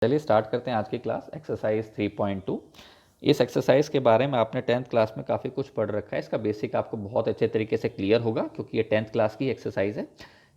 चलिए स्टार्ट करते हैं आज की क्लास एक्सरसाइज 3.2। इस एक्सरसाइज के बारे में आपने 10th क्लास में काफ़ी कुछ पढ़ रखा है। इसका बेसिक आपको बहुत अच्छे तरीके से क्लियर होगा क्योंकि ये 10th क्लास की एक्सरसाइज है।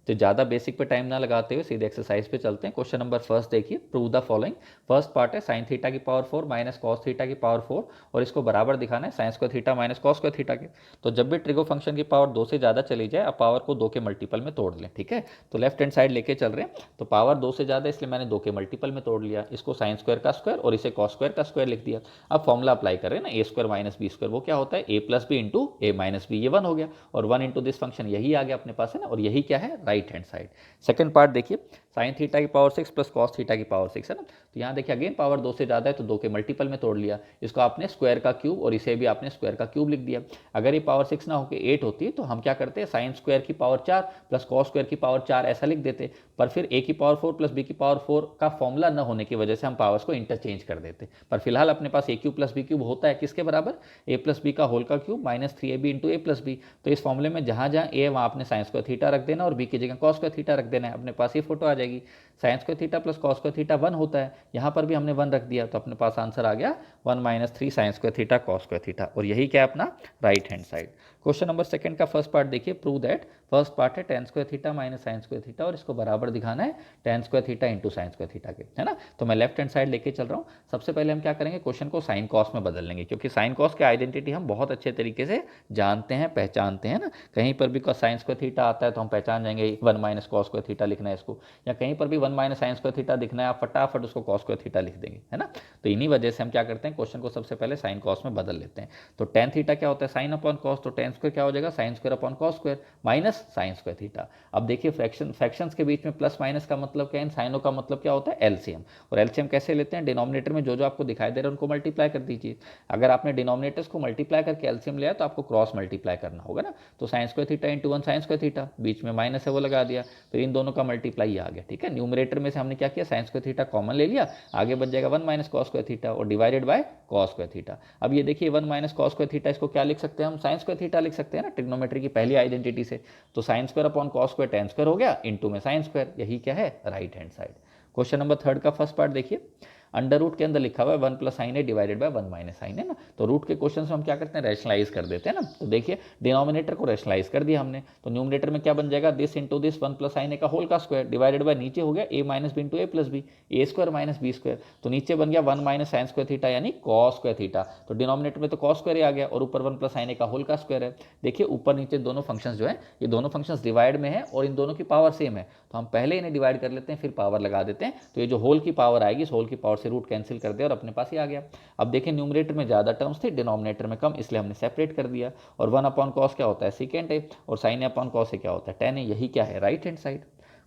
तो ज़्यादा बेसिक पे टाइम ना लगाते हुए सीधे एक्सरसाइज पे चलते हैं। क्वेश्चन नंबर फर्स्ट देखिए, prove the following. First part है साइन थीटा की पावर 4 माइनस कॉस थीटा की पावर 4 और इसको बराबर दिखाना है sign square theta minus cos square theta के। तो जब भी ट्रिगो फंक्शन की पावर 2 से ज़्यादा चली जाए अब पावर को 2 के मल्टीपल में तोड़ लें। ठीक है, तो लेफ्ट हैंड साइड लेके चल रहे हैं। तो पावर 2 से ज़्यादा इसलिए मैंने 2 के मल्टीपल में तोड़ लिया। इसको साइन स्क्वायर का स्क्वायर और इसे कॉस स्क्वायर का स्क्वायर लिख दिया। अब फॉर्मूला अप्लाई कर रहे हैं ना, ए स्क्वायर माइनस बी स्क्वायर। वो क्या होता है, ए प्लस बी इंटू ए माइनस बी। ये 1 हो गया और 1 इंटू दिस फंक्शन यही आ गया अपने पास है ना। और यही क्या है, right hand side. Second part देखिए, साइन थीटा की पावर 6 प्लस कॉस थीटा की पावर 6 है ना। तो यहाँ देखिए अगेन पावर 2 से ज़्यादा है तो 2 के मल्टीपल में तोड़ लिया। इसको आपने स्क्वायर का क्यूब और इसे भी आपने स्क्वायर का क्यूब लिख दिया। अगर ये पावर 6 ना होकर 8 होती तो हम क्या करते हैं, साइन स्क्वायर की पावर 4 प्लस कॉस स्क्वायर की पावर 4 ऐसा लिख देते। पर फिर ए की पावर 4 प्लस बी की पावर 4 का फॉर्मूला न होने की वजह से हम पावर्स को इंटरचेंज कर देते। पर फिलहाल अपने पास ए क्यूब प्लस बी क्यूब होता है किसके बराबर, ए प्लस बी का होल का cube minus 3ab into A plus B. तो इस फॉर्मूले में जहाँ जहाँ ए है वहाँ आपने साइन स्क्वायर थीटा रख देना और बी की जगह कॉस स्क्वायर थीटा रख देना है। अपने पास ये फोटो आ जाएगी, sign square theta plus cos square theta 1 होता है। यहाँ पर भी हमने 1 रख दिया तो अपने पास आंसर आ गया 1 minus 3 sign square theta cos square theta. और यही क्या है अपना right hand side. Question number second का फर्स्ट पार्ट देखिए, प्रूव दैट। फर्स्ट पार्ट है ten square theta minus sine square theta और इसको बराबर दिखाना है ten square theta into sine square theta के, है ना। तो मैं लेफ्ट हैंड साइड लेके चल रहा हूँ। सबसे पहले हम क्या करेंगे, क्वेश्चन को साइन कॉस में बदल लेंगे क्योंकि साइन कॉस की आइडेंटिटी हम बहुत अच्छे तरीके से जानते हैं, पहचानते हैं ना। कहीं पर भी साइन स्क्वायर थीटा आता है तो हम पहचान जाएंगे 1 माइनस कॉस स्क्वायर थीटा लिखना है इसको, या कहीं पर भी 1 माइनस साइन स्क्वायर थीटा दिखना है आप फटाफट उसको कॉस स्क्वायर थीटा लिख देंगे, है ना। तो इन्हीं वजह से हम क्या करते हैं, क्वेश्चन को सबसे पहले साइन कॉस में बदल लेते हैं। तो टेन थीटा क्या होता है, साइन अपॉन कॉस। तो टेन स्क्वायर क्या हो जाएगा, sine square upon cos square minus sine square theta. अब देखिए फ्रैक्शंस के बीच में प्लस माइनस का मतलब क्या है, साइनों का मतलब क्या होता है, एलसीएम। और एलसीएम कैसे लेते हैं, डिनोमिनेटर में जो जो आपको दिखाई दे रहा है उनको मल्टीप्लाई कर दीजिए। अगर आपने डिनोमिनेटर्स को मल्टीप्लाई करके एलसीएम लिया तो आपको क्रॉस मल्टीप्लाई करना होगा ना। तो sine square theta into 1 sine square theta, बीच में माइनस है वो लगा दिया, फिर इन दोनों का मल्टीप्लाई आ गया। ठीक है, न्यूमरेटर में से हमने क्या किया, साइन स्क्वायर थीटा कॉमन ले लिया, आगे बच जाएगा 1 माइनस कॉस स्क्वायर थीटा और divided by cos square theta. अब ये देखिए 1 माइनस कॉस स्क्वायर थीटा, इसको क्या लिख सकते हैं हम, साइन स्क्वायर थीटा लिख सकते हैं ना, ट्रिग्नोमेट्री की पहली आइडेंटिटी से। तो sine square upon cos square ten square हो गया, इंटू में साइन स्क्वायर, यही क्या है, right hand side. Question number third का फर्स्ट पार्ट देखिए, अंडर रूट के अंदर लिखा हुआ है 1 प्लस साइन है डिवाइडेड बाय 1 माइनस साइन है ना। तो रूट के क्वेश्चन में हम क्या करते हैं, रैशनलाइज कर देते हैं ना। तो देखिए डिनोमिनेटर को रैशनलाइज कर दिया हमने, तो न्यूमरेटर में क्या बन जाएगा, this into this 1 plus sine A का होल का स्क्वायर डिवाइडेड बाय नीचे हो गया A minus B into A plus B, A square minus B square. तो नीचे बन गया 1 माइनस साइन स्क्वायर थीटा यानी कॉस स्क्वायर थीटा। तो डिनोमिनेटर में तो कॉस स्क्वायर आ गया और ऊपर 1 प्लस साइन ए का होल का स्क्वायर है। देखिए ऊपर नीचे दोनों फंक्शंस जो है, ये दोनों फंक्शंस डिवाइड में है और इन दोनों की पावर सेम है। तो हम पहले इन्हें डिवाइड कर लेते हैं फिर पावर लगा देते हैं। तो ये जो होल की पावर आएगी इस होल की पावर से रूट कैंसिल कर दिया और अपने पास ही आ गया। अब देखिए न्यूमरेटर में ज़्यादा टर्म्स थे, डिनोमिनेटर में कम, इसलिए हमने सेपरेट कर दिया। और 1 अपॉन कॉस क्या होता है, सेकेंड है, और साइन अपॉन कॉस से क्या होता है, टेन है। यही क्या है, right hand side.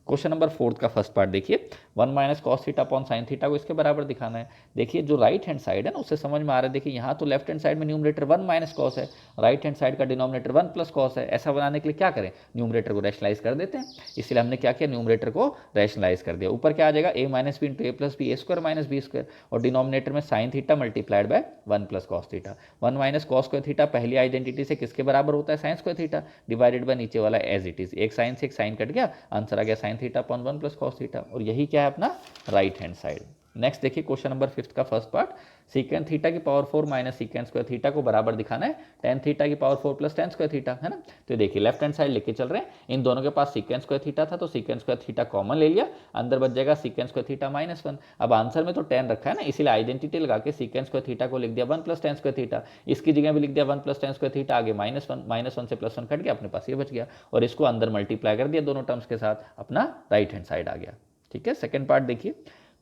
Question number fourth का फर्स्ट पार्ट देखिए, 1 minus cos theta upon sine theta को इसके बराबर दिखाना है। देखिए जो राइट हैंड साइड है ना उससे समझ में आ रहा है। देखिए यहाँ तो लेफ्ट हैंड साइड में न्यूमरेटर 1 माइनस कॉस है, राइट हैंड साइड का डिनोमिनेटर 1 प्लस कॉस है। ऐसा बनाने के लिए क्या करें, न्यूमरेटर को रैशनलाइज कर देते हैं। इसलिए हमने क्या किया, न्यूमरेटर को रैशनलाइज कर दिया। ऊपर क्या आ जाएगा, ए minus B into A plus B, A square minus B square, और डिनोमिनेटर में sine theta multiplied by 1 plus cos theta. 1 minus cos square theta पहली आइडेंटिटी से किसके बराबर होता है, sign square theta divided by नीचे वाला एज इट इज, एक साइन से एक साइन कट गया, आंसर आ गया sine theta upon 1 plus cos theta. और यही क्या है अपना राइट हैंड साइड। नेक्स्ट देखिए क्वेश्चन नंबर फिफ्थ का फर्स्ट पार्ट, सीकेंड थीटा की पावर 4 माइनस सीकेंड स्क्वायर थीटा को बराबर दिखाना है टेन थीटा की power 4 plus ten square theta, है ना। तो देखिए लेफ्ट हैंड साइड लेके चल रहे हैं, इन दोनों के पास सीकेंड स्क्वायर थीटा था तो सीकेंड स्क्वायर थीटा कॉमन ले लिया, अंदर बच जाएगा सीकेंड स्क्वायर थीटा माइनस 1। अब आंसर में तो 10 रखा है ना, इसीलिए आइडेंटिटी लगा के सीकेंड स्क्वायर थीटा को लिख दिया 1 प्लस टेन स्क्वायर थीटा, इसकी जगह भी लिख दिया 1 प्लस टेन स्क्वायर थीटा, आगे माइनस वन से प्लस 1 कट गया, अपने पास ये बच गया और इसको अंदर मल्टीप्लाई कर दिया दोनों टर्म्स के साथ, अपना राइट हैंड साइड आ गया। ठीक है, सेकंड पार्ट देखिए,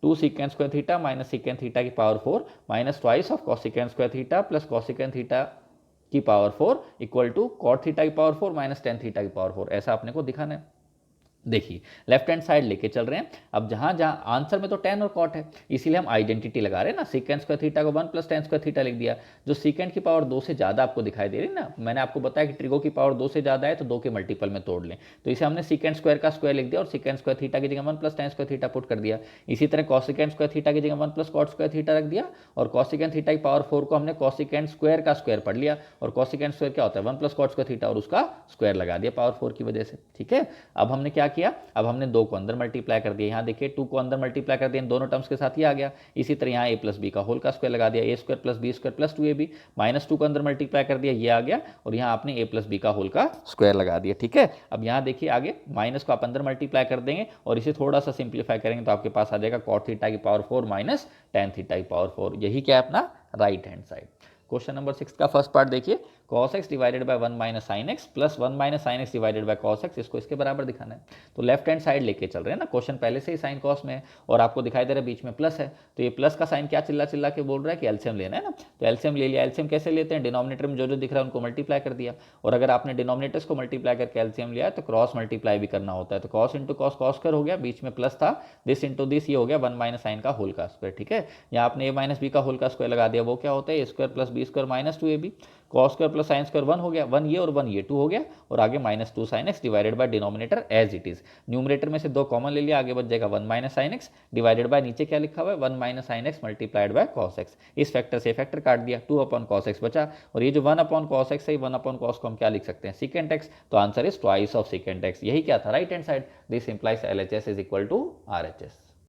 2 secant square theta minus secant theta की power 4 minus twice of cosecant square theta plus cosecant theta की power 4 equal to cot theta की पावर 4 माइनस टेन थीटा की पावर 4। ऐसा अपने को दिखाना है। देखिए लेफ्ट हैंड साइड लेके चल रहे हैं, अब जहां जहां आंसर में तो टेन और कॉट है इसीलिए हम आइडेंटिटी लगा रहे हैं ना, सीकेंड स्क्वायर थीटा को 1 प्लस टेन स्क्वायर थीटा लिख दिया। जो सीकेंड की पावर 2 से ज़्यादा आपको दिखाई दे रही है ना, मैंने आपको बताया कि ट्रिगो की पावर 2 से ज़्यादा है तो 2 के मल्टीपल में तोड़ लें, तो इसे हमने सीकेंड स्क्वायर का स्क्वायर लिख दिया और सीकेंड स्क्वायर थीटा की जगह 1 plus ten square theta put कर दिया। इसी तरह कॉसिकेंड स्क्वायर थीटा की जगह 1 प्लस कॉट स्क्वायर थीटा रख दिया और कॉसिकेंड थीटा की पावर 4 को हमने कॉसिकेंड स्क्वायर का स्क्वायर पढ़ लिया, और कॉसिकेंड स्क्वायर क्या होता है 1 प्लस कॉट स्क्वायर थीटा और उसका स्क्वायर लगा दिया पावर 4 की वजह से। ठीक है, अब हमने क्या किया, अब हमने 2 को अंदर मल्टीप्लाई कर दिया, यहाँ देखिए 2 को अंदर मल्टीप्लाई कर दिया, इन दोनों टर्म्स के साथ ये आ गया। इसी तरह यहाँ a प्लस बी का होल का स्क्वायर लगा दिया, a square plus B square plus 2ab, -2 को अंदर मल्टीप्लाई कर दिया, ये आ गया, और यहाँ आपने a प्लस बी का होल का स्क्वायर लगा दिया। ठीक है, अब यहाँ देखिए आगे माइनस को आप अंदर मल्टीप्लाई कर देंगे और इसे थोड़ा सा सिंप्लीफाई करेंगे तो आपके पास आ जाएगा cot थीटा की पावर 4 माइनस tan थीटा की पावर 4। यही क्या है अपना right hand side. Question number 6 का फर्स्ट पार्ट देखिए, cos x divided by 1 minus sine x plus 1 minus sign X divided bye cos x, इसको इसके बराबर दिखाना है। तो लेफ्ट हैंड साइड लेके चल रहे हैं ना, क्वेश्चन पहले से ही साइन कॉस में है और आपको दिखाई दे रहा है बीच में प्लस है, तो ये प्लस का साइन क्या चिल्ला चिल्ला के बोल रहा है कि एलसीएम लेना है ना, तो एलसीएम ले लिया। एलसीएम कैसे लेते हैं, डिनोमिनेटर में जो जो दिख रहा है उनको मल्टीप्लाई कर दिया, और अगर आपने डिनोमिनेटर्स को मल्टीप्लाई करके एलसीएम लिया है तो क्रॉस मल्टीप्लाई भी करना होता है, तो cos into cos cos square हो गया, बीच में प्लस था, दिस इंटू दिस ये हो गया 1 माइनस साइन का होल का स्क्वायर। ठीक है, यहाँ आपने a माइनस बी का होल का स्क्वायर लगा दिया, वो क्या होता है a square plus B square minus 2ab, cos square plus sine square 1 हो गया, 1 ये और 1 ये 2 हो गया, और आगे -2 sine X divided by denominator as it is, numerator में से 2 कॉमन ले लिया, आगे बच जाएगा 1 minus sign X divided by नीचे क्या लिखा हुआ है 1 minus sine x multiplied by cos x, इस फैक्टर से फैक्टर काट दिया, 2 अपॉन कॉस एक्स बचा, और ये जो 1 अपॉन कॉस एक्स है 1 अपॉन कॉस को हम क्या लिख सकते हैं सीकेंट एक्स, तो answer is twice of secant X. यही क्या था right hand side, this implies LHS is equal to RHS।